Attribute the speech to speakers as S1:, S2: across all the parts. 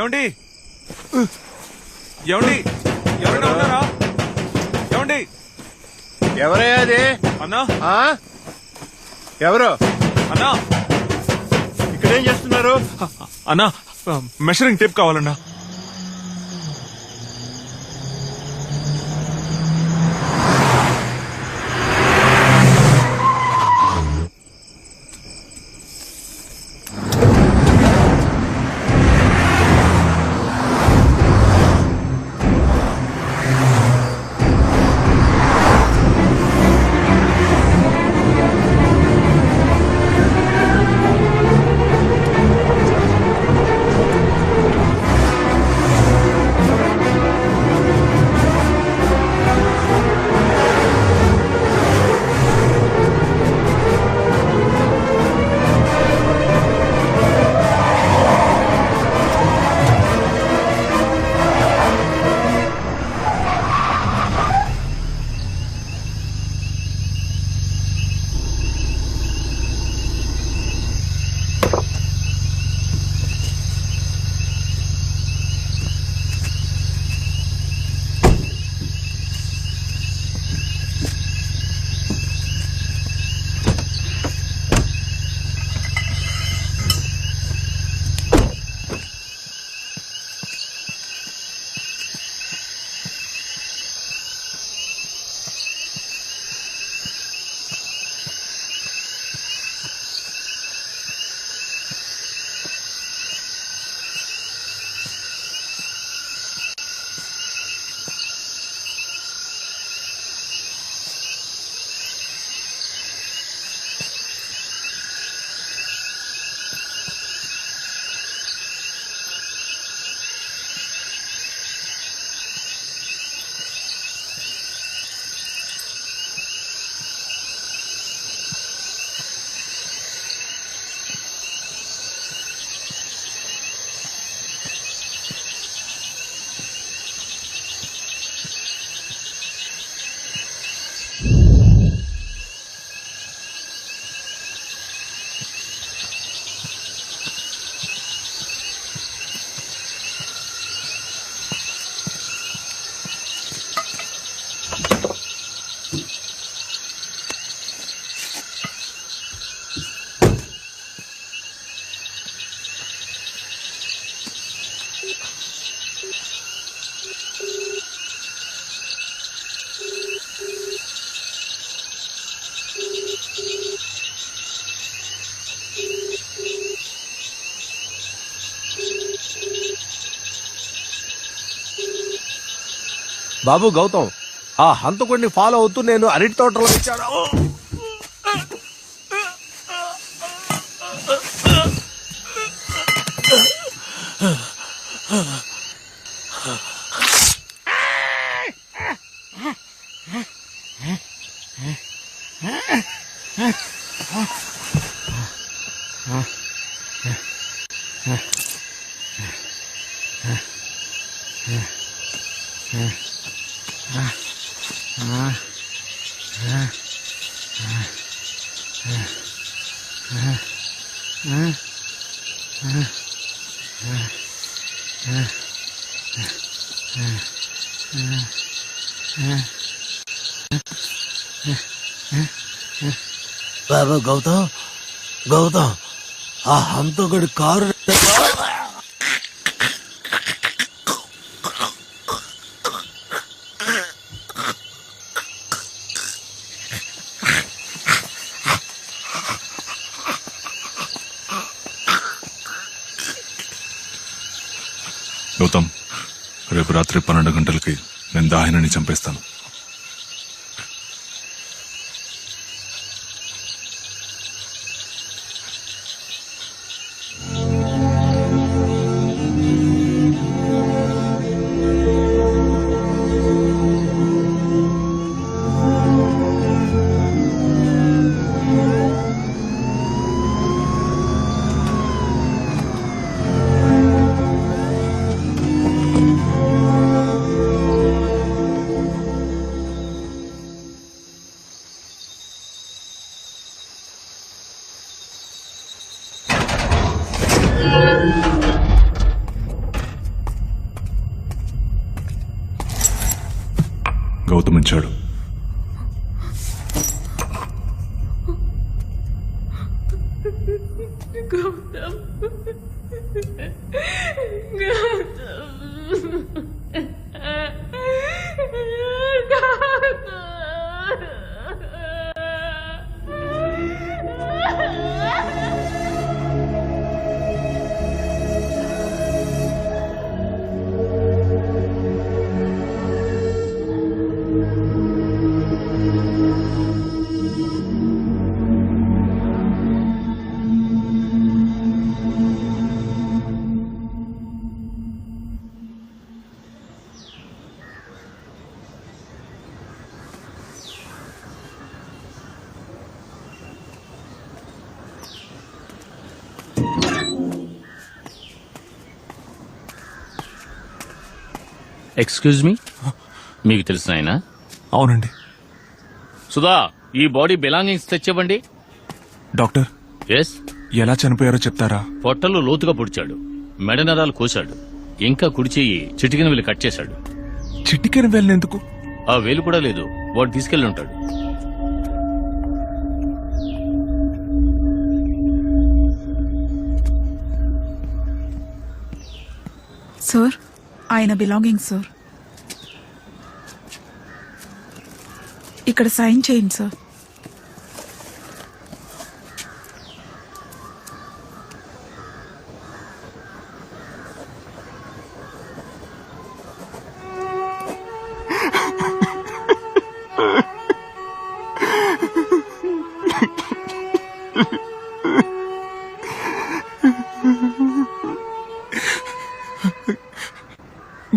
S1: ఏమండి ఏమండి ఎవరైనా ఉన్నారా? ఏమండి
S2: ఎవరయ్యా అది?
S1: అన్నా
S2: ఎవరు
S1: అన్నా
S2: ఇక్కడేం చేస్తున్నారు?
S1: అన్నా మెషరింగ్ టేప్ కావాలన్నా.
S3: బాబు గౌతమ్, ఆ హంతకుడిని ఫాలో అవుతూ నేను అరటి తోటలో ఇచ్చాను. బాబు గౌతమ్, గౌతమ్, ఆ హంతకుడి కారు
S1: గౌతమ్, రేపు రాత్రి 12 గంటలకి నేను దాహిని చంపేస్తాను. గౌతమ్ ఇచ్చాడు.
S4: ఎక్స్క్యూజ్ మీ, మీకు తెలిసిన ఆయన?
S1: అవునండి.
S4: సుధా, ఈ బాడీ బిలాంగింగ్స్ తెచ్చివ్వండి.
S1: Doctor,
S4: yes.
S1: ఎలా చనిపోయారో చెప్తారా?
S4: పొట్టలో లోతుగా పొడిచాడు, మెడ నరాలు కోశాడు, ఇంకా కుడి చెయ్యి చిటికిన వేలు కట్ చేశాడు.
S1: చిటికెన వెళ్ళినందుకు?
S4: ఆ వేలు కూడా లేదు, వాడు తీసుకెళ్లి ఉంటాడు.
S5: సార్, ఆయన బిలాంగింగ్ సార్. ఇక్కడ సైన్ చేయండి సార్.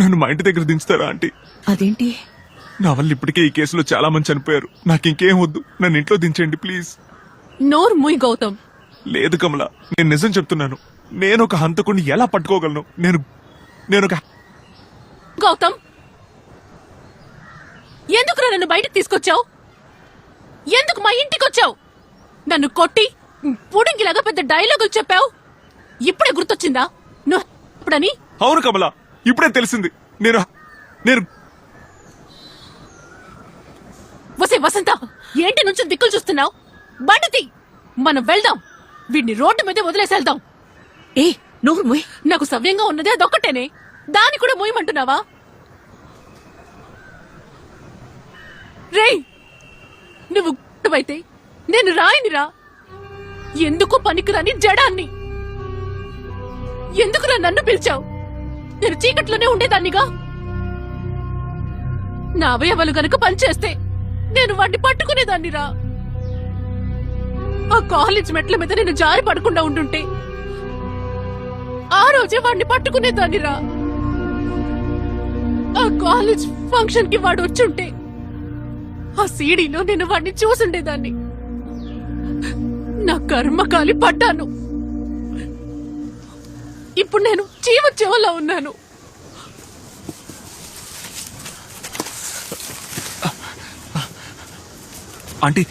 S1: నన్ను మా ఇంటి దగ్గర దించుతారా ఆంటీ?
S6: అదేంటి?
S1: నా వల్ల ఇప్పటికే ఈ కేసులో చాలా మంది చనిపోయారు. నాకు ఇంకేం వద్దు, నన్ను ఇంట్లో దించండి ప్లీజ్.
S6: నోరు మూయ్ గౌతమ్.
S1: లేదు కమల, నేను నిజం చెప్తున్నాను. నేను ఒక హంతకుడిని ఎలా పట్టుకోగలను? నేను ఒక
S6: గౌతమ్, ఎందుకు నన్ను బయటకు తీసుకొచ్చావు? ఎందుకు మా ఇంటికి వచ్చావు? నన్ను కొట్టి పుడింగిలాగా పెద్ద డైలాగులు చెప్పావు. ఇప్పుడే గుర్తొచ్చిందా నువ్వు ఇప్పుడని?
S1: అవును కమల, ఇప్పుడే తెలిసింది. నేను
S6: వసే వసంత, ఏంటి నుంచి దిక్కులు చూస్తున్నావు? బండితి, మనం వెళ్దాం. వీడిని రోడ్డు మీద వదిలేసేళ్దాం. ఏ నోరు మూయ్. నాకు సవ్యంగా ఉన్నది అదొక్కటేనే, దాన్ని కూడా మూయమంటున్నావా? రేయ్, నువ్వు అయితే నేను రాయినిరా. ఎందుకు పనికిరాని జడాన్ని. ఎందుకురా నన్ను పిలిచావు? నేను చీకట్లోనే ఉండేదాన్నిగా. నా అవయవాలు గనుక పనిచేస్తే నేను వాడిని పట్టుకునేదాన్నిరా. ఆ కాలేజ్ మెట్ల మీద నేను జారి పడకుండా ఉండుంటే ఆ రోజే వాడిని పట్టుకునేదాన్నిరా. ఆ కాలేజ్ ఫంక్షన్ కి వాడు వచ్చుంటే ఆ సీడీలో నేను వాడిని చూసుండేదాన్ని. నా కర్మకాలి పడ్డాను. ఇప్పుడు నేను చీవచ్చేవలా ఉన్నాను.
S1: ఆంటీ,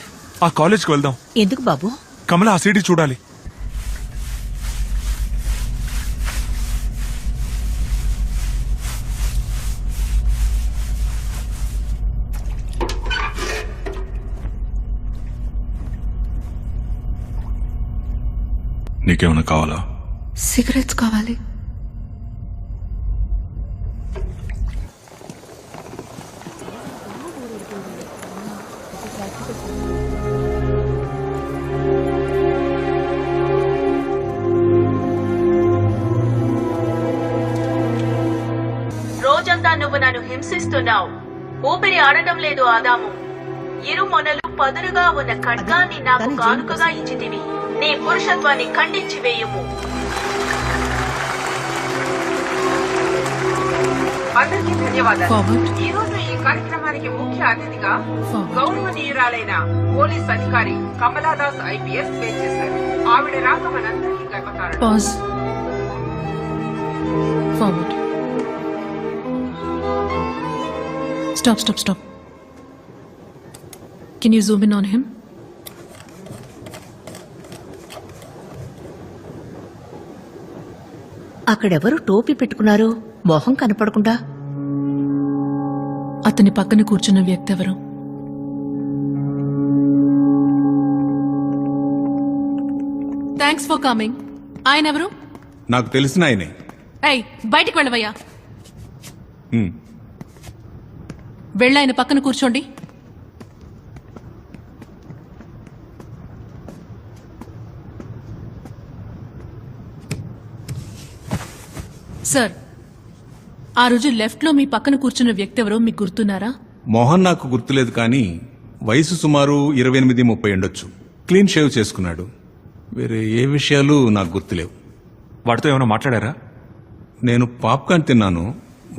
S1: ఆ కాలేజ్కి వెళ్దాం.
S6: ఎందుకు బాబు?
S1: కమల ఆ సీడీ చూడాలి. నీకేమైనా కావాలా?
S5: సిగరెట్స్ కావాలి.
S7: రోజంతా నువ్వు నన్ను హింసిస్తున్నావు. ఊపిరి ఆడటం లేదు ఆదాము. ఇరు మొనలు పదునుగా ఉన్న ఖడ్గాన్ని నాకు కానుకగా ఇచ్చితివి. నీ పురుషత్వాన్ని ఖండించి వేయుము.
S8: అందరికీ ధన్యవాదాలు.
S6: Forward.
S8: ఈ రోజు ఈ కార్యక్రమానికి ముఖ్య అతిథిగా
S6: Forward.
S8: గౌరవనీయురాలైన పోలీస్ అధికారి కమలాదాస్ ఐపీఎస్ వేచేశారు. ఆవిడ రాక మనందరికీ గర్వకారణం.
S6: Pause. Forward. Stop. Can you zoom in on him?
S9: అక్కడెవరు టోపీ పెట్టుకున్నారు, మొహం కనపడకుండా?
S6: అతని పక్కన కూర్చున్న వ్యక్తి ఎవరు? Thanks for coming. ఆయన ఎవరు?
S9: నాకు తెలిసిన ఆయనే.
S6: ఏయ్, బయటికి వెళ్ళవయ్యా.
S9: హ్మ్.
S6: వెళ్ళి ఆయన పక్కన కూర్చోండి. సార్, ఆ రోజు లెఫ్ట్ లో మీ పక్కన కూర్చున్న వ్యక్తి ఎవరో మీకు గుర్తున్నారా?
S9: మోహన్ నాకు గుర్తులేదు కానీ వయసు సుమారు 28-30 ఉండొచ్చు. క్లీన్ షేవ్ చేసుకున్నాడు. వేరే ఏ విషయాలు నాకు గుర్తులేవు.
S1: వాడితో ఏమైనా మాట్లాడారా?
S9: నేను పాప్కార్న్ తిన్నాను,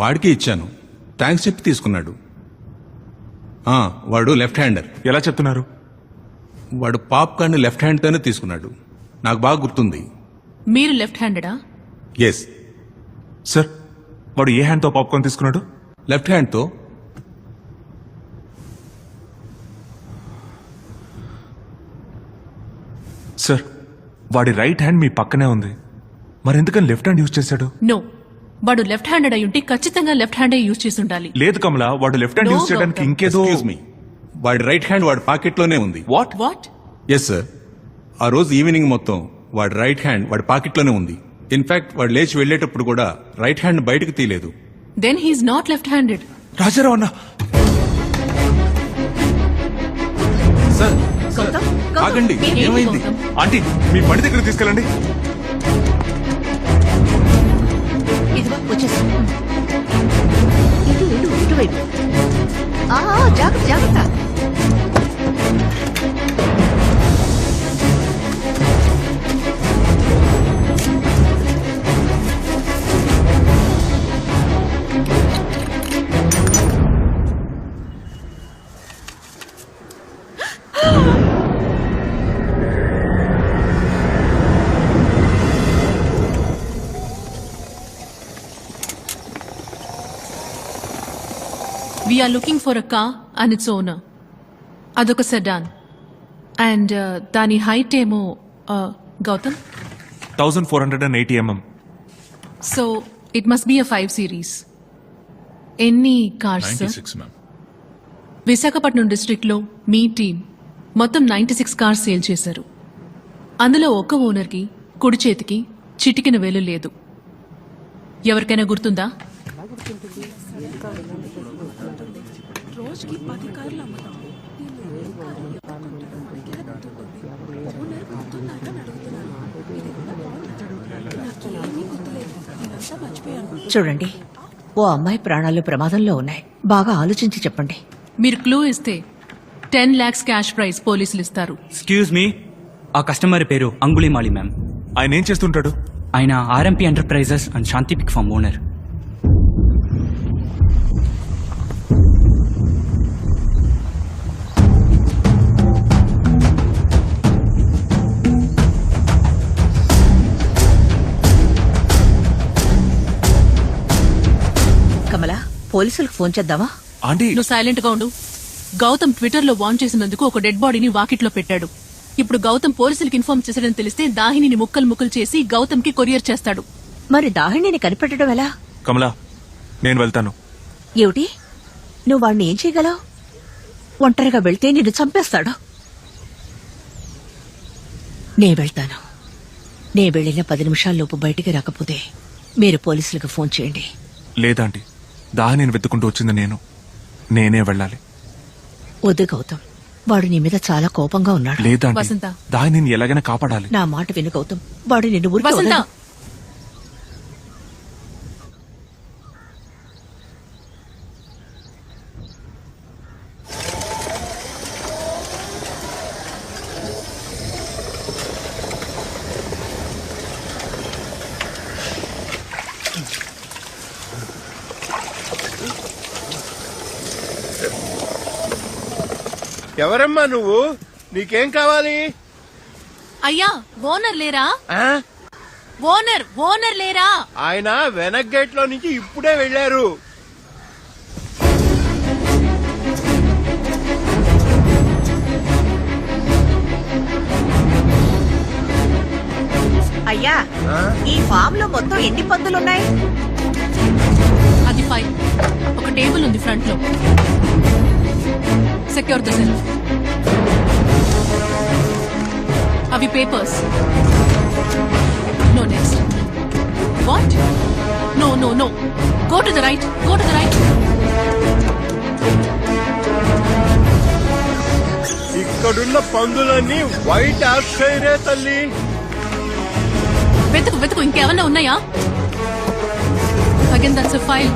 S9: వాడికి ఇచ్చాను. థ్యాంక్స్ చెప్పి తీసుకున్నాడు. వాడు లెఫ్ట్ హ్యాండర్.
S1: ఎలా చెప్తున్నారు?
S9: వాడు పాప్కార్న్ లెఫ్ట్ హ్యాండ్తోనే తీసుకున్నాడు. నాకు బాగా గుర్తుంది.
S6: మీరు లెఫ్ట్ హ్యాండెడా?
S9: ఎస్,
S1: సార్, వాడు ఏ హ్యాండ్తో పాప్కార్న్ తీసుకున్నాడు?
S9: లెఫ్ట్ హ్యాండ్తో.
S1: సార్, వాడి రైట్ హ్యాండ్ మీ పక్కనే ఉంది. మరెందుకని లెఫ్ట్ హ్యాండ్ యూజ్ చేశాడు?
S6: నో, వాడు లెఫ్ట్ హ్యాండెడ్ అయి ఉంటే ఖచ్చితంగా లెఫ్ట్ హ్యాండే యూజ్ చేసి ఉండాలి.
S1: లేదు కమలా, వాడు లెఫ్ట్ హ్యాండ్
S6: No,
S1: యూజ్ చేయడానికి
S6: Gautam.
S1: ఇంకేదో.
S9: ఎక్స్క్యూజ్ మీ, వాడి రైట్ హ్యాండ్ వాడి పాకెట్లోనే ఉంది.
S1: వాట్?
S6: వాట్?
S9: ఎస్ సార్, ఆ రోజు ఈవినింగ్ మొత్తం వాడి రైట్ హ్యాండ్ వాడి పాకెట్లోనే ఉంది. ఇన్ఫాక్ట్ వాడు లేచి వెళ్లేటప్పుడు కూడా రైట్ హ్యాండ్ బయటకు తీయలేదు.
S6: Then he's not left handed.
S1: Rajarao అన్న,
S9: సార్ ఆగండి, ఏమైంది?
S1: ఆంటీ, మీ బండి దగ్గర తీసుకెళ్ళండి.
S10: ఇదిగో వచ్చేసి ఇటువైపు. జాగ్రత్త జాగ్రత్త.
S6: We are looking for a car and its owner. అదొక సెడాన్ అండ్ దాని హైట్ ఏమో Gautam.
S1: 1480 mm.
S6: So it must be a 5 series. ఎన్ని కార్స్?
S4: 96, ma'am.
S6: విశాఖపట్నం డిస్ట్రిక్ట్ లో మీ టీం మొత్తం 96 కార్స్ సేల్ చేశారు. అందులో ఒక్క ఓనర్ కి కుడి చేతికి చిటికిన వేలు లేదు. ఎవరికైనా గుర్తుందా?
S10: చూడండి, ఓ అమ్మాయి ప్రాణాలు ప్రమాదంలో ఉన్నాయి. బాగా ఆలోచించి చెప్పండి.
S6: మీరు క్లూ ఇస్తే 10 lakhs క్యాష్ ప్రైజ్ పోలీసులు ఇస్తారు.
S11: ఎక్స్క్యూజ్ మీ, ఆ కస్టమర్ పేరు అంగుళిమాలి మ్యామ్.
S1: ఆయన ఏం చేస్తుంటాడు?
S11: ఆయన ఆర్ఎంపీ ఎంటర్ప్రైజెస్ అండ్ శాంతిపిక్ ఫార్మ్ ఓనర్.
S10: కమలా, పోలీసులకు ఫోన్ చేద్దామా?
S1: ఆంటీ,
S6: నువ్వు సైలెంట్ గా ఉండు. గౌతమ్ ట్విట్టర్ లో వాన్ చేసినందుకు ఒక డెడ్ బాడీని వాకిట్లో పెట్టాడు. ఇప్పుడు గౌతమ్ పోలీసులకు ఇన్ఫార్మ్ చేశాడని తెలిస్తే దాహిని ముక్కలు ముక్కలు చేసి గౌతమ్ కి కొరియర్ చేస్తాడు.
S10: మరి దాహిణిని కనిపెట్టడం ఎలా?
S1: కమలా, నేను వెళ్తాను.
S10: ఏమిటి, నువ్వు వాడిని ఏం చేయగలవు? ఒంటరిగా వెళ్తే నిన్ను చంపేస్తాడు. నే వెళ్తాను. నే వెళ్ళిన 10 నిమిషాల్లోపు బయటికి రాకపోతే మీరు పోలీసులకు ఫోన్ చేయండి.
S1: లేదాంటీ, దానిని వెతుకుంటూ వచ్చింది నేనే వెళ్ళాలి.
S10: వద్దు గౌతమ్, వాడు నీ మీద చాలా కోపంగా ఉన్నాడు.
S1: లేదాంటీ,
S6: వసంత.
S1: దానిని ఎలాగైనా కాపాడాలి.
S10: నా మాట విను గౌతమ్, వాడు నిన్ను ఊరికి
S6: వసంత,
S10: వదలడు.
S2: ఎవరమ్మా నువ్వు? నీకేం కావాలి?
S6: అయ్యా, ఓనర్ లేరా?
S2: ఆ?
S6: ఓనర్ లేరా?
S2: ఆయన వెనక్ గేట్ లో నుంచి ఇప్పుడే వెళ్లారు.
S10: అయ్యా, ఈ ఫామ్ లో మొత్తం ఎన్ని పందులున్నాయి?
S6: అది 5. ఒక ఒక టేబుల్ ఉంది ఫ్రంట్ లో. Secure the cell. అవి papers. No next. What? No no no. Go to the right. Go to the right.
S2: ఇక్కడున్న పందులన్నీ వైట్ ఆక్సైడే తల్లి.
S6: వెతుకు వెతుకు, ఇంకేమన్నా ఉన్నాయా? Again that's a file.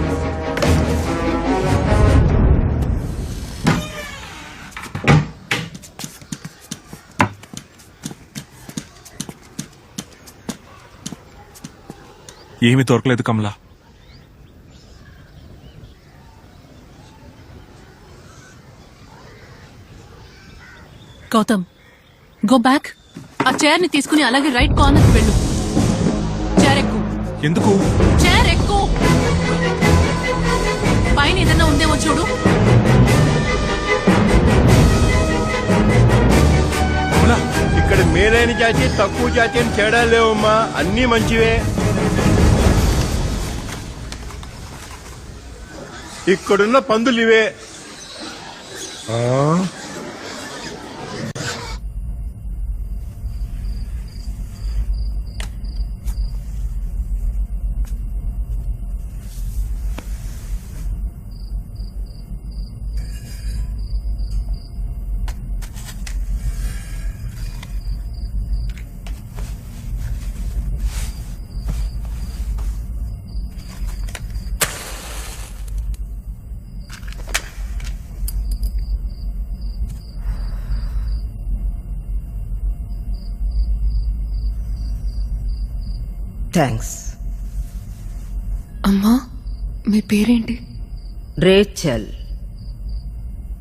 S1: ఏమీ దొరకలేదు కమలా.
S6: Gautam, go back. ఆ చైర్ ని తీసుకుని అలాగే రైట్ కార్నర్ వెళ్ళు. చైర్ ఎక్కు.
S1: ఎందుకు?
S6: చైర్ ఎక్కు. పైన ఏదన్నా ఉందేమో చూడు.
S1: కమలా,
S2: ఇక్కడ మేలైన జాతి తక్కువ జాతి అని తేడా లేవమ్మా, అన్నీ మంచివే. ఇక్కడున్న పందులు ఇవే.
S10: థ్యాంక్స్.
S5: అమ్మా, మీ పేరేంటి?
S10: రేచల్.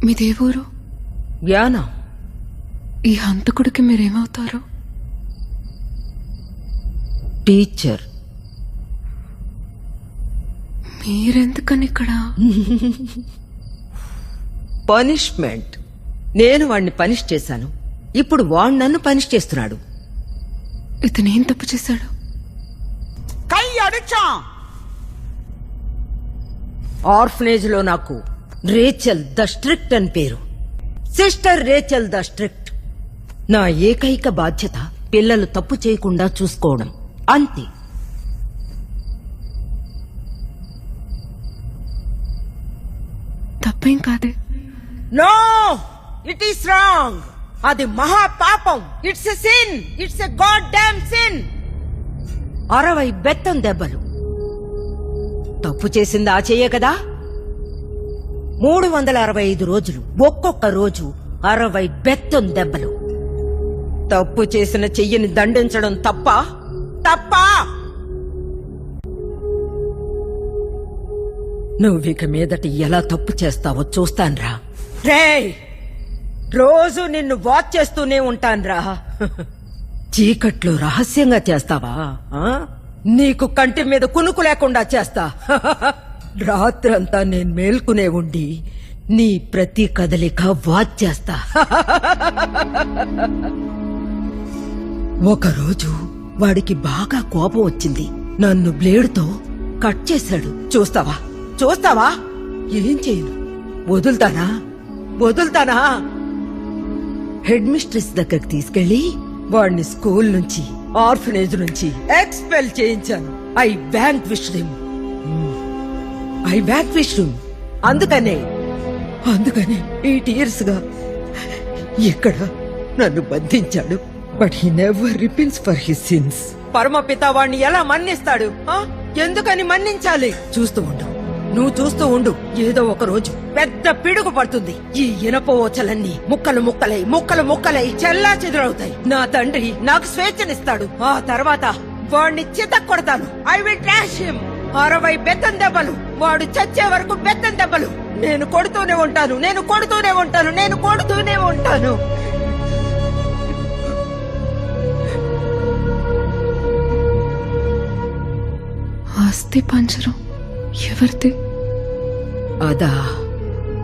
S5: మీదే ఊరు?
S10: యానా.
S5: ఈ హంతకుడికి మీరేమవుతారు?
S10: టీచర్.
S5: మీరెందుకని ఇక్కడ?
S10: పనిష్మెంట్. నేను వాణ్ణి పనిష్ చేశాను, ఇప్పుడు వాడు నన్ను పనిష్ చేస్తున్నాడు.
S5: ఇతనేం తప్పు చేశాడు?
S10: ఆర్ఫనేజ్ లో నాకు రేచల్ ద స్ట్రిక్ట్ అని పేరు. Sister Rachel the strict. నా ఏకైక బాధ్యత పిల్లలు తప్పు చేయకుండా చూసుకోవడం, అంతే.
S5: తప్పేం కాదే.
S10: No, it is wrong. అది మహా పాపం. It's a sin. It's a god damn sin. 60 బెత్తం దెబ్బలు. తప్పు చేసింది ఆ చెయ్యే కదా. 365 రోజులు, ఒక్కొక్క రోజు 60 బెత్తం దెబ్బలు. తప్పు చేసిన చెయ్యిని దండించడం తప్ప? తప్పా? నువ్విక మీదటి ఎలా తప్పు చేస్తావో చూస్తాన్రా. రేయ్, రోజు నిన్ను వాచ్ చేస్తూనే ఉంటాన్రా. చీకట్లో రహస్యంగా చేస్తావా? నీకు కంటి మీద కునుకు లేకుండా చేస్తా. రాత్రంతా నేను మేల్కునే ఉండి నీ ప్రతి కదలిక వాచ్ చేస్తా. ఒకరోజు వాడికి బాగా కోపం వచ్చింది. నన్ను బ్లేడుతో కట్ చేశాడు. చూస్తావా? చూస్తావా? ఏం చేయను. వదులుతానా? వదులుతానా? హెడ్ మిస్ట్రెస్ దగ్గరికి తీసుకెళ్లి వాడిని స్కూల్ నుంచి, ఆర్ఫనేజ్ నుంచి ఎక్స్పెల్ చేయించాను. I vanquished him. అందుకనే 8 years గా ఇక్కడ నన్ను బంధించాడు. But he never repents for his sins. పరమపిత వాణ్ణి ఎలా మన్నిస్తాడు? ఎందుకని మన్నించాలి? చూస్తూ ఉండు, నువ్వు చూస్తూ ఉండు. ఏదో ఒక రోజు పెద్ద పిడుగు పడుతుంది. ఈ ఇనప ఓచలన్నీ ముక్కలు ముక్కలై చెల్లా చెదురవుతాయి. నా తండ్రి నాకు స్వేచ్ఛనిస్తాడు. ఆ తర్వాత వాడిని చిత కొడతాను. I will trash him. 60 బెత్తం దెబ్బలు. వాడు చచ్చే వరకు బెత్తం దెబ్బలు. నేను కొడుతూనే ఉంటాను.
S5: ఆస్తి పంజరం ఎవరిది?
S10: అదా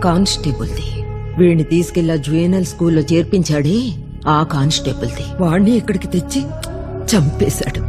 S10: కానిస్టేబుల్ది. వీడిని తీసుకెళ్లా జువెనల్ స్కూల్లో చేర్పించాడే ఆ కానిస్టేబుల్ది. వాణ్ణి ఇక్కడికి తెచ్చి చంపేశాడు.